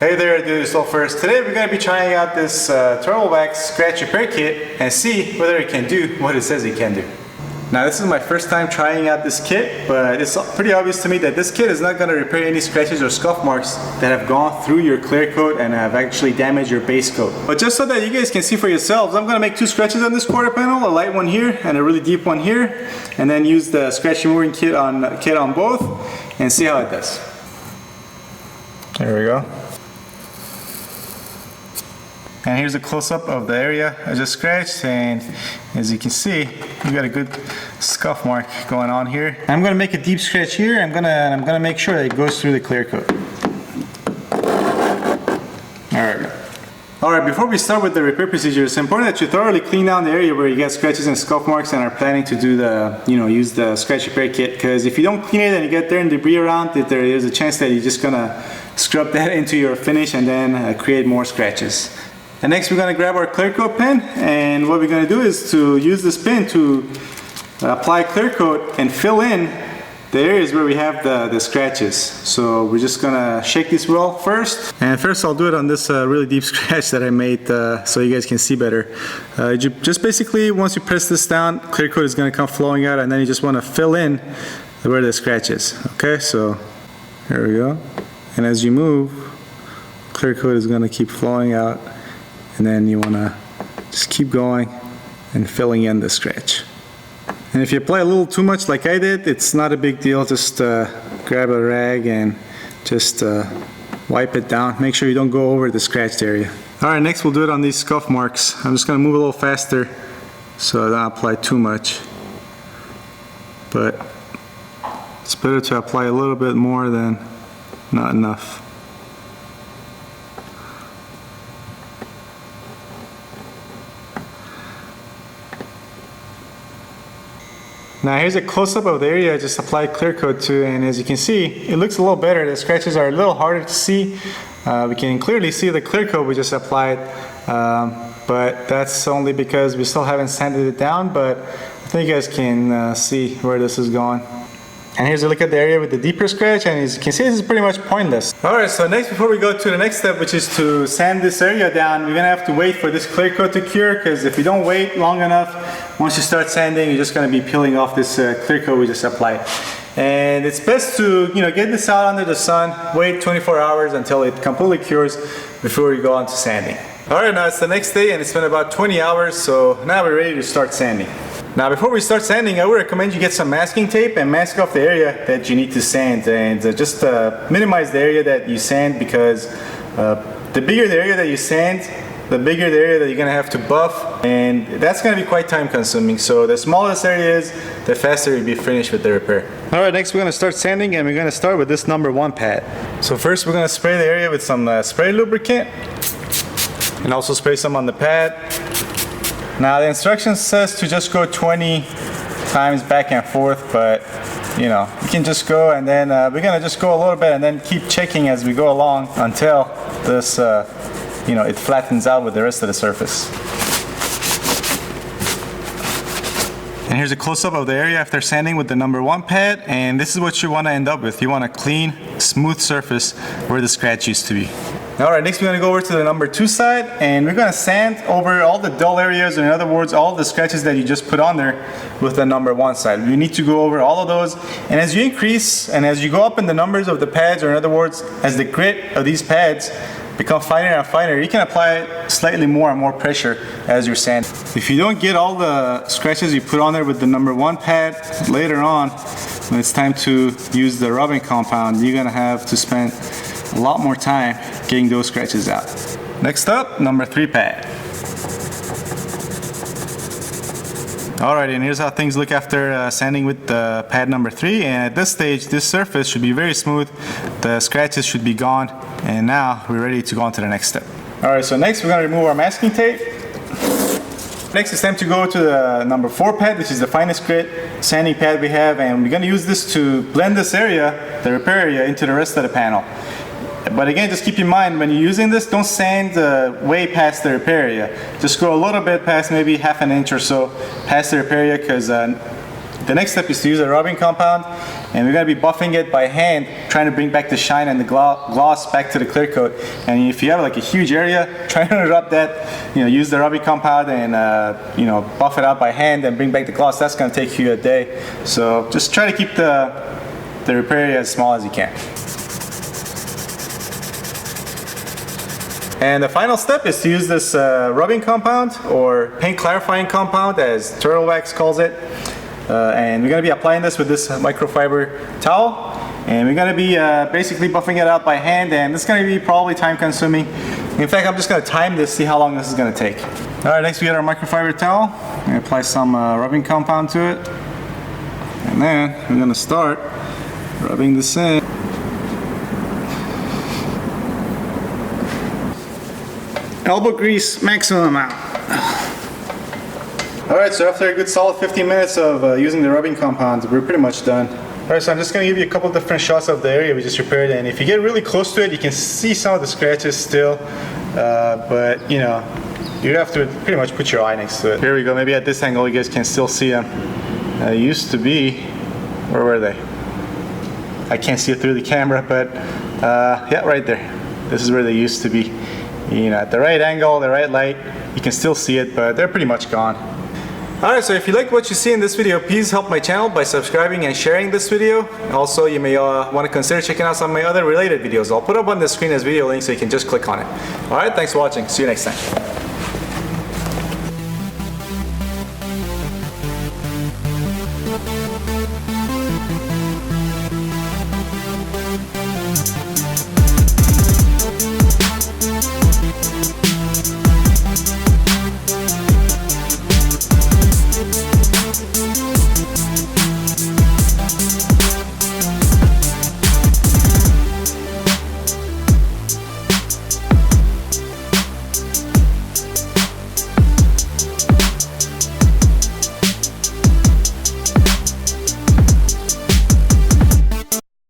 Hey there, do-it-yourselfers. Today we're going to be trying out this turtle wax scratch repair kit and see whether it can do what it says it can do. Now this is my first time trying out this kit, but it's pretty obvious to me that this kit is not going to repair any scratches or scuff marks that have gone through your clear coat and have actually damaged your base coat. But just so that you guys can see for yourselves, I'm going to make two scratches on this quarter panel, a light one here and a really deep one here, and then use the scratch removing kit on both and see how it does. There we go. And here's a close-up of the area I just scratched, and as you can see, we got a good scuff mark going on here. I'm gonna make a deep scratch here. I'm gonna make sure that it goes through the clear coat. Alright, before we start with the repair procedure, it's important that you thoroughly clean down the area where you get scratches and scuff marks and are planning to do the, use the scratch repair kit. Because if you don't clean it and you get dirt and debris around it, there's a chance that you're just gonna scrub that into your finish and then create more scratches. And next we're going to grab our clear coat pen, and what we're going to do is to use this pen to apply clear coat and fill in the areas where we have the scratches. So we're just going to shake this well first. And first I'll do it on this really deep scratch that I made so you guys can see better. Just basically, once you press this down, clear coat is going to come flowing out, and then you just want to fill in where the scratch is. Okay, so there we go. And as you move, clear coat is going to keep flowing out. And then you want to just keep going and filling in the scratch. And if you apply a little too much like I did, it's not a big deal. Just grab a rag and just wipe it down. Make sure you don't go over the scratched area. Alright, next we'll do it on these scuff marks. I'm just going to move a little faster so I don't apply too much. But it's better to apply a little bit more than not enough. Now here's a close-up of the area I just applied clear coat to, and as you can see, it looks a little better. The scratches are a little harder to see. We can clearly see the clear coat we just applied, but that's only because we still haven't sanded it down, but I think you guys can see where this is going. And here's a look at the area with the deeper scratch, and as you can see, this is pretty much pointless. Alright, so next, before we go to the next step, which is to sand this area down, we're going to have to wait for this clear coat to cure, because if you don't wait long enough, once you start sanding, you're just going to be peeling off this clear coat we just applied. And it's best to get this out under the sun, wait 24 hours until it completely cures before you go on to sanding. Alright, now it's the next day and it's been about 20 hours, so now we're ready to start sanding. Now before we start sanding, I would recommend you get some masking tape and mask off the area that you need to sand, and just minimize the area that you sand, because the bigger the area that you sand, the bigger the area that you're going to have to buff, and that's going to be quite time consuming. So the smaller this area is, the faster you'll be finished with the repair. Alright, next we're going to start sanding, and we're going to start with this #1 pad. So first we're going to spray the area with some spray lubricant, and also spray some on the pad. Now the instruction says to just go 20 times back and forth, but you can just go, and then we're gonna just go a little bit and then keep checking as we go along until this it flattens out with the rest of the surface. And here's a close-up of the area after sanding with the #1 pad, and this is what you want to end up with. You want a clean, smooth surface where the scratch used to be. Alright, next we're going to go over to the #2 side, and we're going to sand over all the dull areas, or in other words, all the scratches that you just put on there with the #1 side. You need to go over all of those, and as you increase and as you go up in the numbers of the pads, or in other words, as the grit of these pads become finer and finer, you can apply slightly more and more pressure as you're sanding. If you don't get all the scratches you put on there with the #1 pad, later on, when it's time to use the rubbing compound, you're going to have to spend a lot more time getting those scratches out. Next up, #3 pad. Alright, and here's how things look after sanding with the pad #3, and at this stage, this surface should be very smooth, the scratches should be gone, and now we're ready to go on to the next step. Alright, so next we're going to remove our masking tape. Next it's time to go to the #4 pad, which is the finest grit sanding pad we have, and we're going to use this to blend this area, the repair area, into the rest of the panel. But again, just keep in mind, when you're using this, don't sand way past the repair area. Just go a little bit past, maybe half an inch or so past the repair area, because The next step is to use a rubbing compound, and we're going to be buffing it by hand, trying to bring back the shine and the gloss back to the clear coat. And if you have like a huge area, try to rub that, use the rubbing compound and buff it out by hand and bring back the gloss. That's going to take you a day. So just try to keep the repair area as small as you can. And the final step is to use this rubbing compound, or paint clarifying compound as Turtle Wax calls it. And we're going to be applying this with this microfiber towel, and we're going to be basically buffing it out by hand, and it's going to be probably time consuming. In fact, I'm just going to time this, see how long this is going to take. Alright, next we get our microfiber towel. I'm going to apply some rubbing compound to it, and then we're going to start rubbing this in. Elbow grease maximum amount. Alright, so after a good solid 15 minutes of using the rubbing compound, we're pretty much done. Alright, so I'm just going to give you a couple different shots of the area we just repaired, and if you get really close to it, you can see some of the scratches still, but you have to pretty much put your eye next to it. Here we go, maybe at this angle you guys can still see them. They used to be, where were they? I can't see it through the camera, but yeah, right there. This is where they used to be. At the right angle, the right light, you can still see it, but they're pretty much gone. Alright, so if you liked what you see in this video, please help my channel by subscribing and sharing this video. Also, you may want to consider checking out some of my other related videos. I'll put up on the screen as video links so you can just click on it. Alright, thanks for watching. See you next time.